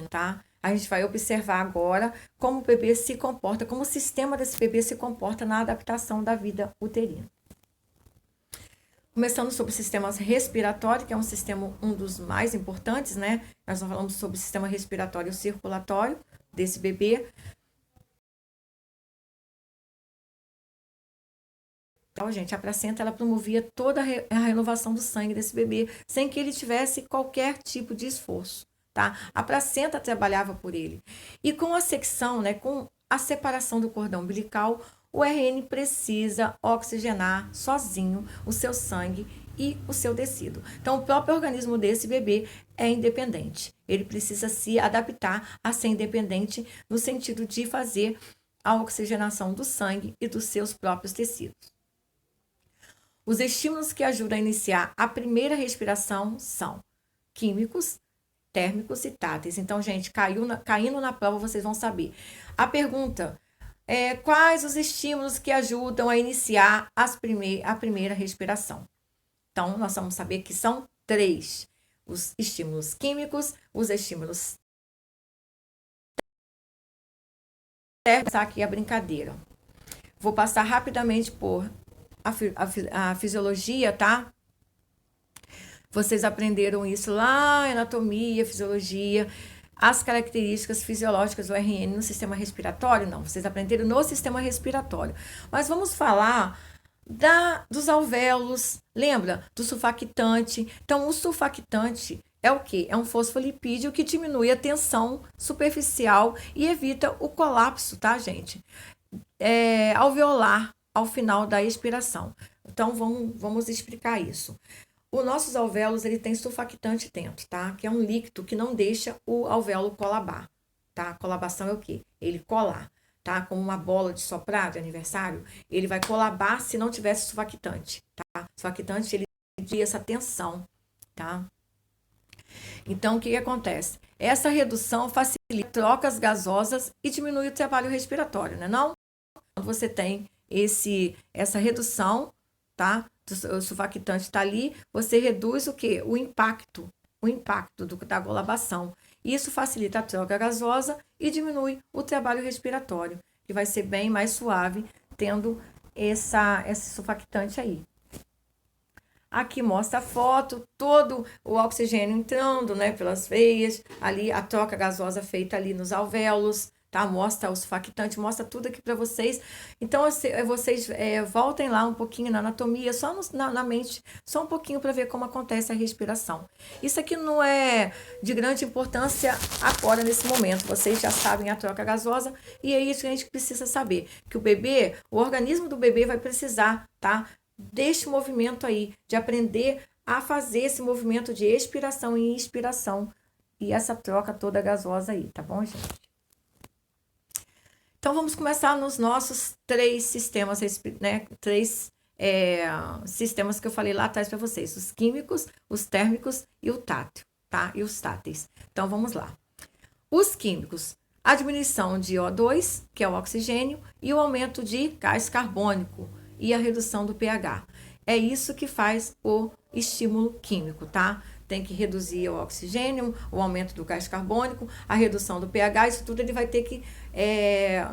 tá? A gente vai observar agora como o bebê se comporta, como o sistema desse bebê se comporta na adaptação da vida uterina. Começando sobre o sistema respiratório, que é um sistema, um dos mais importantes, né? Nós falamos sobre o sistema respiratório e circulatório desse bebê. Então, gente, a placenta, ela promovia toda a renovação do sangue desse bebê, sem que ele tivesse qualquer tipo de esforço, tá? A placenta trabalhava por ele. E com a secção, né, com a separação do cordão umbilical, o RN precisa oxigenar sozinho o seu sangue e o seu tecido. Então, o próprio organismo desse bebê é independente. Ele precisa se adaptar a ser independente no sentido de fazer a oxigenação do sangue e dos seus próprios tecidos. Os estímulos que ajudam a iniciar a primeira respiração são químicos, térmicos e táteis. Então, gente, caindo na prova, vocês vão saber. A pergunta é: quais os estímulos que ajudam a iniciar a primeira respiração? Então, nós vamos saber que são 3. Os estímulos químicos, os estímulos térmicos. Aqui a brincadeira. Vou passar rapidamente por a fisiologia, tá? Vocês aprenderam isso lá em anatomia, fisiologia, as características fisiológicas do RN no sistema respiratório? Não, vocês aprenderam no sistema respiratório. Mas vamos falar dos alvéolos, lembra? Do surfactante. Então, o surfactante é o quê? É um fosfolipídio que diminui a tensão superficial e evita o colapso, tá, gente? Alveolar ao final da expiração. Então, vamos explicar isso. Os nossos alvéolos, ele tem surfactante dentro, tá? Que é um líquido que não deixa o alvéolo colabar, tá? Colabação é o quê? Ele colar, tá? Como uma bola de soprar de aniversário, ele vai colabar se não tivesse surfactante, tá? Surfactante, ele cria essa tensão, tá? Então, o que acontece? Essa redução facilita trocas gasosas e diminui o trabalho respiratório, né não? Quando você tem essa redução, tá? O surfactante está ali, você reduz o quê? O impacto da colabação. Isso facilita a troca gasosa e diminui o trabalho respiratório, que vai ser bem mais suave tendo esse surfactante aí. Aqui mostra a foto, todo o oxigênio entrando, né, pelas veias, ali a troca gasosa feita ali nos alvéolos, tá? Mostra o surfactante, mostra tudo aqui para vocês. Então, vocês voltem lá um pouquinho na anatomia, só na mente, só um pouquinho para ver como acontece a respiração. Isso aqui não é de grande importância agora, nesse momento. Vocês já sabem a troca gasosa e é isso que a gente precisa saber. Que o organismo do bebê vai precisar, tá? Deste movimento aí, de aprender a fazer esse movimento de expiração e inspiração e essa troca toda gasosa aí, tá bom, gente? Então, vamos começar nos nossos 3 sistemas, né? 3 sistemas que eu falei lá atrás para vocês: os químicos, os térmicos e o tátil, tá? E os táteis. Então, vamos lá. Os químicos: a diminuição de O2, que é o oxigênio, e o aumento de gás carbônico e a redução do pH. É isso que faz o estímulo químico, tá? Tem que reduzir o oxigênio, o aumento do gás carbônico, a redução do pH, isso tudo ele vai ter que,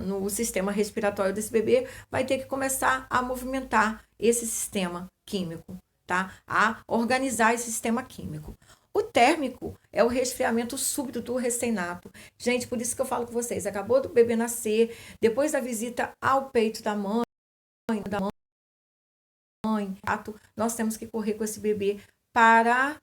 no sistema respiratório desse bebê, vai ter que começar a movimentar esse sistema químico, tá? A organizar esse sistema químico. O térmico é o resfriamento súbito do recém-nato. Gente, por isso que eu falo com vocês, acabou do bebê nascer, depois da visita ao peito da mãe, nós temos que correr com esse bebê para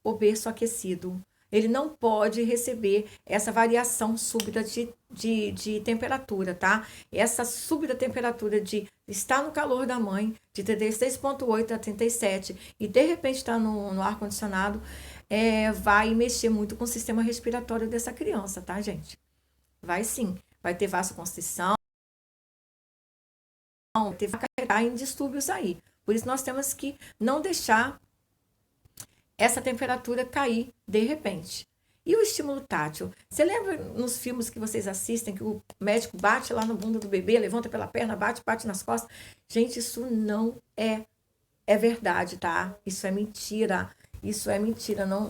o berço aquecido. Ele não pode receber essa variação súbita de temperatura, tá? Essa súbita temperatura de estar no calor da mãe, de 36,8 a 37, e de repente estar no ar-condicionado, vai mexer muito com o sistema respiratório dessa criança, tá, gente? Vai sim. Vai ter vasoconstrição, vai cair em distúrbios aí. Por isso, nós temos que não deixar essa temperatura cair de repente. E o estímulo tátil? Você lembra nos filmes que vocês assistem que o médico bate lá no bunda do bebê, levanta pela perna, bate nas costas? Gente, isso não é verdade, tá? Isso é mentira. Isso é mentira. Não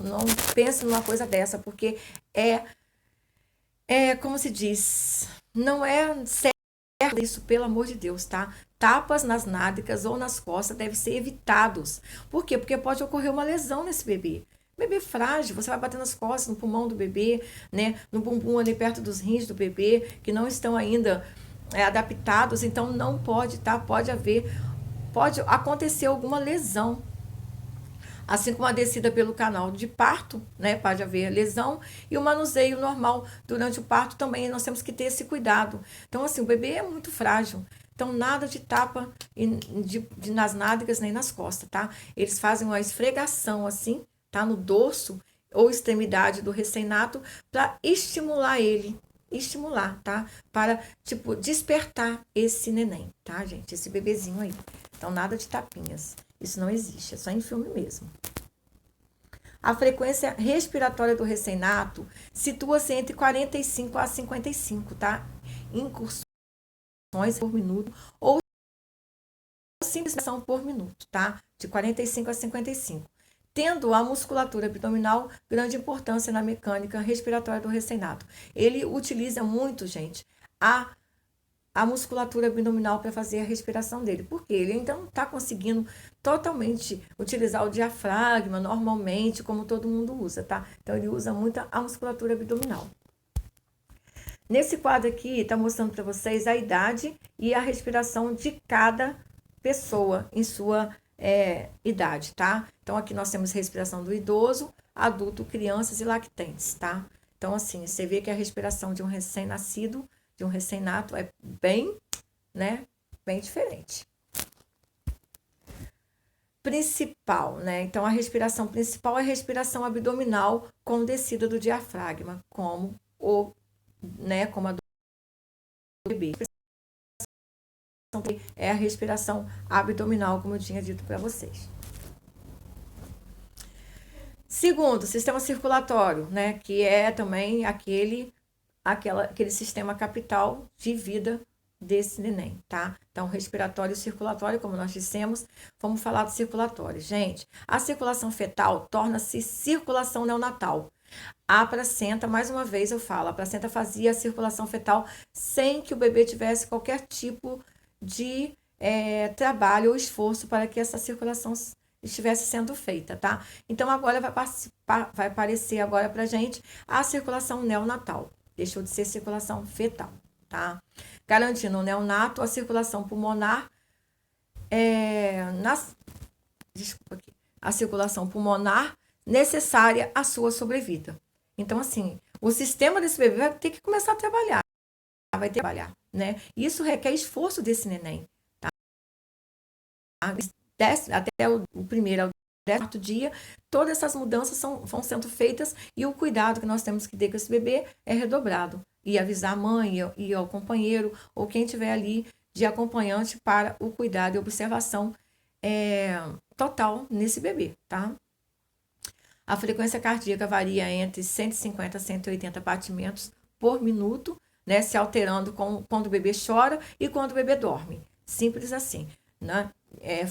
pense numa coisa dessa, porque como se diz, não é certo isso, pelo amor de Deus, tá? Tapas nas nádegas ou nas costas devem ser evitados. Por quê? Porque pode ocorrer uma lesão nesse bebê. Bebê frágil, você vai bater nas costas, no pulmão do bebê, né? No bumbum ali perto dos rins do bebê, que não estão ainda adaptados, então não pode, tá? Pode acontecer alguma lesão. Assim como a descida pelo canal de parto, né? Pode haver lesão e o manuseio normal durante o parto também nós temos que ter esse cuidado. Então, assim, o bebê é muito frágil. Então, nada de tapa nas nádegas nem nas costas, tá? Eles fazem uma esfregação assim, tá? No dorso ou extremidade do recém-nato para estimular ele. Estimular, tá? Para, tipo, despertar esse neném, tá, gente? Esse bebezinho aí. Então, nada de tapinhas. Isso não existe, é só em filme mesmo. A frequência respiratória do recém-nato situa-se entre 45 a 55, tá? Incursões por minuto ou simplificação por minuto, tá? De 45 a 55. Tendo a musculatura abdominal grande importância na mecânica respiratória do recém-nato. Ele utiliza muito, gente, a musculatura abdominal para fazer a respiração dele, porque ele ainda não está conseguindo totalmente utilizar o diafragma normalmente, como todo mundo usa, tá? Então, ele usa muito a musculatura abdominal. Nesse quadro aqui, está mostrando para vocês a idade e a respiração de cada pessoa em sua idade, tá? Então, aqui nós temos respiração do idoso, adulto, crianças e lactentes, tá? Então, assim, você vê que a respiração de um recém-nascido, de um recém-nato, é bem, né, bem diferente. Principal, né? Então, a respiração principal é a respiração abdominal com descida do diafragma, como a do bebê. É a respiração abdominal, como eu tinha dito para vocês. Segundo, sistema circulatório, né? Que é também aquele sistema capital de vida desse neném, tá? Então, respiratório e circulatório, como nós dissemos, vamos falar do circulatório. Gente, a circulação fetal torna-se circulação neonatal. A placenta, mais uma vez eu falo, a placenta fazia a circulação fetal sem que o bebê tivesse qualquer tipo de trabalho ou esforço para que essa circulação estivesse sendo feita, tá? Então, agora vai aparecer agora pra gente a circulação neonatal. Deixou de ser circulação fetal, tá? Garantindo o neonato a circulação pulmonar, a circulação pulmonar necessária à sua sobrevida. Então, assim, o sistema desse bebê vai ter que começar a trabalhar, né? Isso requer esforço desse neném, tá? Até o primeiro ao 10º dia, todas essas mudanças vão sendo feitas e o cuidado que nós temos que ter com esse bebê é redobrado. E avisar a mãe e ao companheiro ou quem tiver ali de acompanhante para o cuidado e observação total nesse bebê, tá? A frequência cardíaca varia entre 150 a 180 batimentos por minuto, né? Se alterando quando o bebê chora e quando o bebê dorme. Simples assim, né?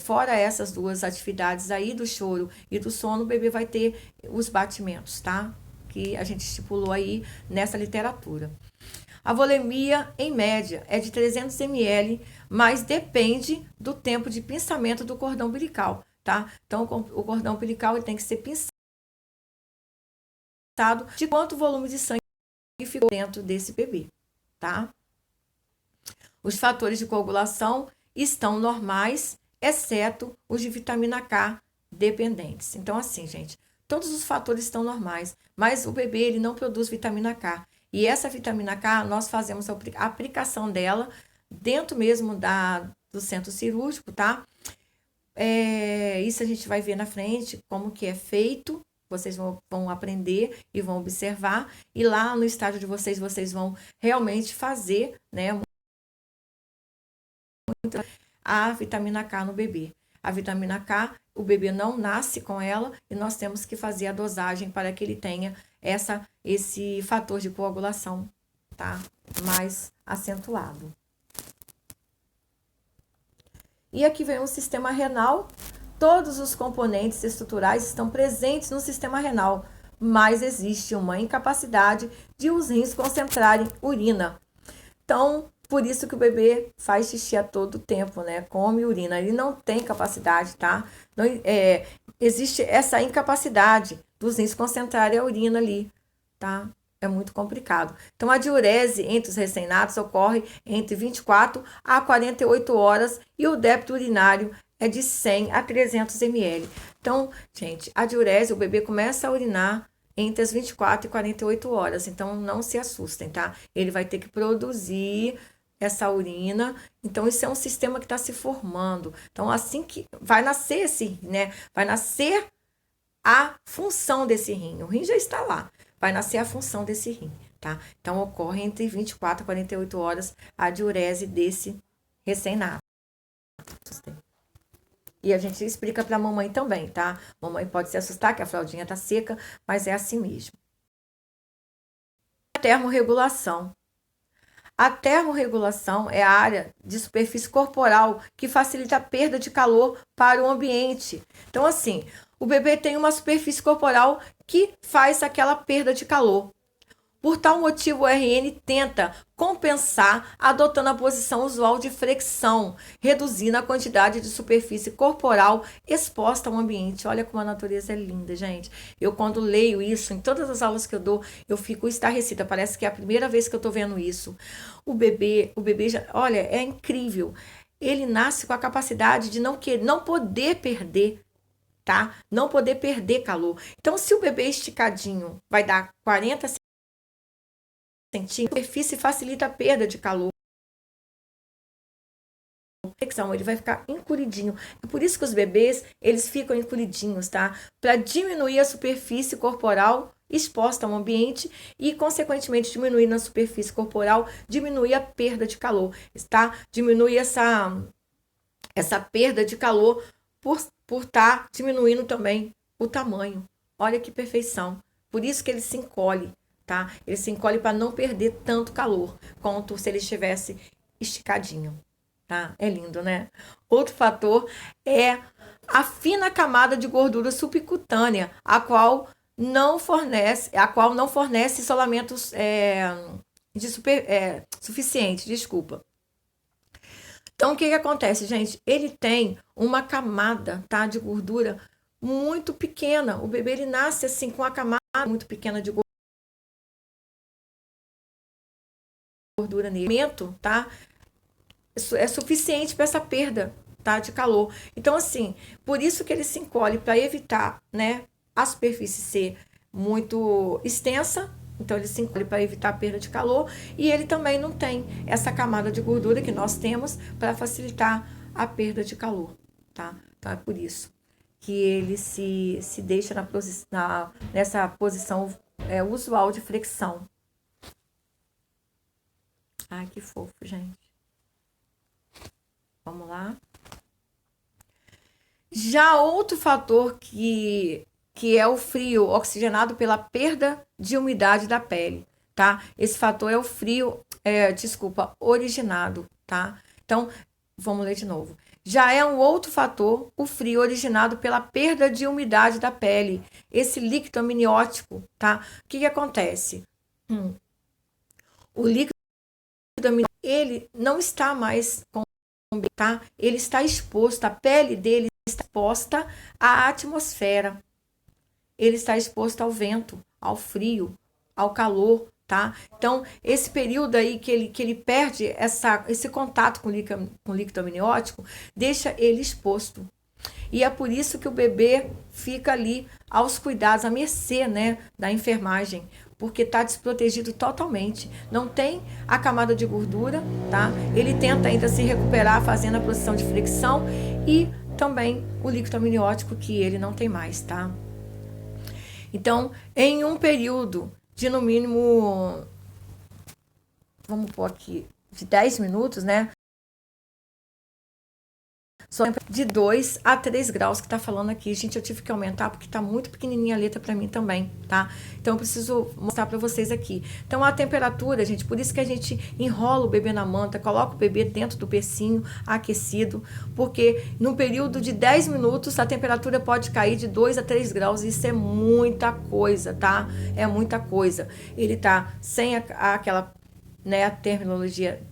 Fora essas duas atividades aí, do choro e do sono, o bebê vai ter os batimentos, tá? Que a gente estipulou aí nessa literatura. A volemia, em média, é de 300 ml, mas depende do tempo de pinçamento do cordão umbilical, tá? Então, o cordão umbilical ele tem que ser pinçado de quanto volume de sangue ficou dentro desse bebê, tá? Os fatores de coagulação estão normais, exceto os de vitamina K dependentes. Então, assim, gente, todos os fatores estão normais, mas o bebê ele não produz vitamina K. E essa vitamina K, nós fazemos a aplicação dela dentro mesmo do centro cirúrgico, tá? Isso a gente vai ver na frente, como que é feito. Vocês vão aprender e vão observar. E lá no estágio de vocês vão realmente fazer, né, a vitamina K no bebê. A vitamina K, o bebê não nasce com ela e nós temos que fazer a dosagem para que ele tenha esse fator de coagulação, tá? Mais acentuado. E aqui vem o sistema renal. Todos os componentes estruturais estão presentes no sistema renal. mais existe uma incapacidade de os rins concentrarem urina. Então, por isso que o bebê faz xixi a todo tempo, né? Come urina. Ele não tem capacidade, tá? Não, existe essa incapacidade dos rins concentrarem a urina ali, tá? É muito complicado. Então, a diurese entre os recém-natos ocorre entre 24 a 48 horas e o débito urinário é de 100 a 300 ml. Então, gente, a diurese, o bebê começa a urinar entre as 24 e 48 horas. Então, não se assustem, tá? Ele vai ter que produzir essa urina. Então, isso é um sistema que está se formando. Então, assim que vai nascer esse, né? Vai nascer a função desse rim. O rim já está lá. Vai nascer a função desse rim, tá? Então, ocorre entre 24 e 48 horas a diurese desse recém-nato. E a gente explica para a mamãe também, tá? Mamãe pode se assustar que a fraldinha tá seca, mas é assim mesmo. Termorregulação. A termorregulação é a área de superfície corporal que facilita a perda de calor para o ambiente. Então, assim, o bebê tem uma superfície corporal que faz aquela perda de calor. Por tal motivo, o RN tenta compensar adotando a posição usual de flexão, reduzindo a quantidade de superfície corporal exposta ao ambiente. Olha como a natureza é linda, gente. Eu, quando leio isso, em todas as aulas que eu dou, eu fico estarrecida. Parece que é a primeira vez que eu estou vendo isso. O bebê já, olha, é incrível. Ele nasce com a capacidade de não poder perder, tá? Não poder perder calor. Então, se o bebê esticadinho vai dar 40 centímetros, a superfície facilita a perda de calor. Ele vai ficar encolhidinho. É por isso que os bebês, eles ficam encolhidinhos, tá? Para diminuir a superfície corporal exposta ao ambiente e, consequentemente, diminuir na superfície corporal, diminuir a perda de calor, tá? Diminui essa perda de calor por estar diminuindo também o tamanho. Olha que perfeição. Por isso que ele se encolhe, tá? Ele se encolhe para não perder tanto calor quanto se ele estivesse esticadinho, tá? É lindo, né? Outro fator é a fina camada de gordura subcutânea, a qual não fornece isolamento suficiente, desculpa. Então, o que acontece, gente? Ele tem uma camada, tá, de gordura muito pequena. O bebê, ele nasce assim com a camada muito pequena de gordura nele, tá? Isso é suficiente para essa perda, tá, de calor. Então, assim, por isso que ele se encolhe para evitar, né, a superfície ser muito extensa. Então, ele se encolhe para evitar a perda de calor e ele também não tem essa camada de gordura que nós temos para facilitar a perda de calor, tá? Então, é por isso que ele se deixa nessa posição usual de flexão. Ai, que fofo, gente. Vamos lá. Já outro fator que é o frio oxigenado pela perda de umidade da pele, tá? Esse fator é o frio, originado, tá? Então, vamos ler de novo. Já é um outro fator, o frio originado pela perda de umidade da pele, esse líquido amniótico, tá? O que acontece? O líquido amniótico, ele não está mais tá? Ele está exposto, a pele dele está exposta à atmosfera. Ele está exposto ao vento, ao frio, ao calor, tá? Então, esse período aí que ele perde esse contato com o líquido amniótico, deixa ele exposto. E é por isso que o bebê fica ali aos cuidados, à mercê, né, da enfermagem, porque está desprotegido totalmente. Não tem a camada de gordura, tá? Ele tenta ainda se recuperar fazendo a posição de flexão e também o líquido amniótico que ele não tem mais, tá? Então, em um período de no mínimo, vamos pôr aqui, de 10 minutos, né? Só de 2 a 3 graus que tá falando aqui. Gente, eu tive que aumentar porque tá muito pequenininha a letra para mim também, tá? Então eu preciso mostrar para vocês aqui. Então a temperatura, gente, por isso que a gente enrola o bebê na manta, coloca o bebê dentro do bercinho aquecido, porque no período de 10 minutos a temperatura pode cair de 2 a 3 graus. Isso é muita coisa, tá? É muita coisa. Ele tá sem aquela, né, a terminologia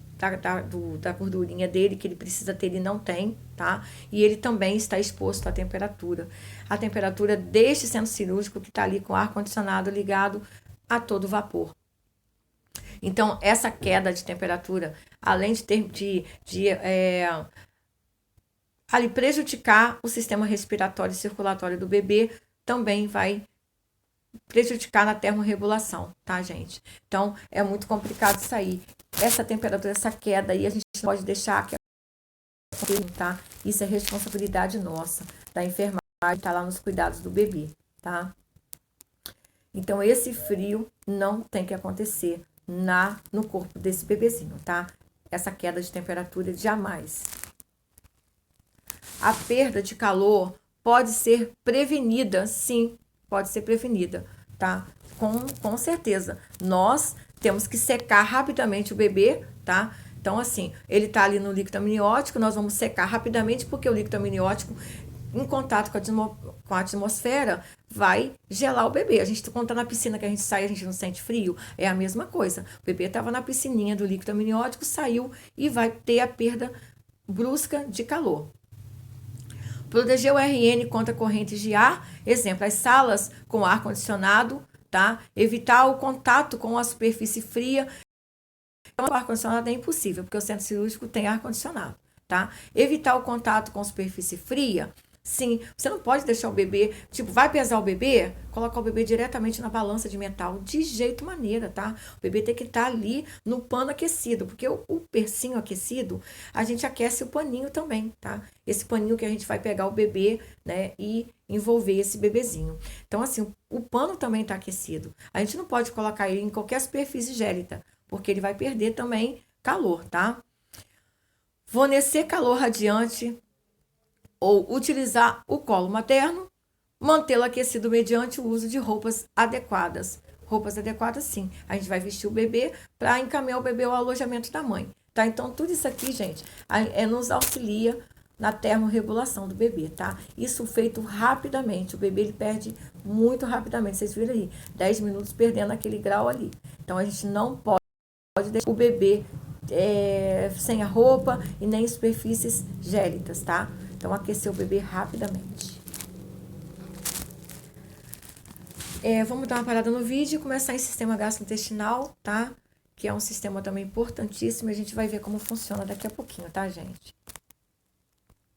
da gordurinha dele, que ele precisa ter, ele não tem, tá? E ele também está exposto à temperatura. A temperatura deste centro cirúrgico que está ali com o ar-condicionado ligado a todo vapor. Então, essa queda de temperatura, além de ter ali prejudicar o sistema respiratório e circulatório do bebê, também vai prejudicar na termorregulação, tá, gente? Então, é muito complicado isso aí. Essa temperatura, essa queda aí, a gente não pode deixar que tá? Isso é responsabilidade nossa, da enfermagem, tá lá nos cuidados do bebê, tá? Então, esse frio não tem que acontecer no corpo desse bebezinho, tá? Essa queda de temperatura, jamais. A perda de calor pode ser prevenida, sim, pode ser prevenida, tá? Com certeza. Nós temos que secar rapidamente o bebê, tá? Então, assim, ele tá ali no líquido amniótico, nós vamos secar rapidamente, porque o líquido amniótico, em contato com a atmosfera, vai gelar o bebê. A gente, quando tá na piscina, que a gente sai, a gente não sente frio, é a mesma coisa. O bebê tava na piscininha do líquido amniótico, saiu e vai ter a perda brusca de calor. Proteger o RN contra correntes de ar, exemplo, as salas com ar-condicionado, tá? Evitar o contato com a superfície fria. O ar-condicionado é impossível, porque o centro cirúrgico tem ar-condicionado, tá? Evitar o contato com a superfície fria. Sim, você não pode deixar o bebê, tipo, vai pesar o bebê, colocar o bebê diretamente na balança de metal, de jeito maneira, tá? O bebê tem que estar ali no pano aquecido, porque o bercinho aquecido, a gente aquece o paninho também, tá? Esse paninho que a gente vai pegar o bebê, né, e envolver esse bebezinho. Então, assim, o pano também tá aquecido. A gente não pode colocar ele em qualquer superfície gélida, porque ele vai perder também calor, tá? Fornecer calor radiante ou utilizar o colo materno, mantê-lo aquecido mediante o uso de roupas adequadas. Roupas adequadas, sim. A gente vai vestir o bebê para encaminhar o bebê ao alojamento da mãe, tá? Então, tudo isso aqui, gente, nos auxilia na termorregulação do bebê, tá? Isso feito rapidamente. O bebê, ele perde muito rapidamente. Vocês viram aí, 10 minutos perdendo aquele grau ali. Então, a gente não pode deixar o bebê sem a roupa e nem superfícies gélidas, tá? Então, aquecer o bebê rapidamente. Vamos dar uma parada no vídeo e começar em sistema gastrointestinal, tá? Que é um sistema também importantíssimo. A gente vai ver como funciona daqui a pouquinho, tá, gente?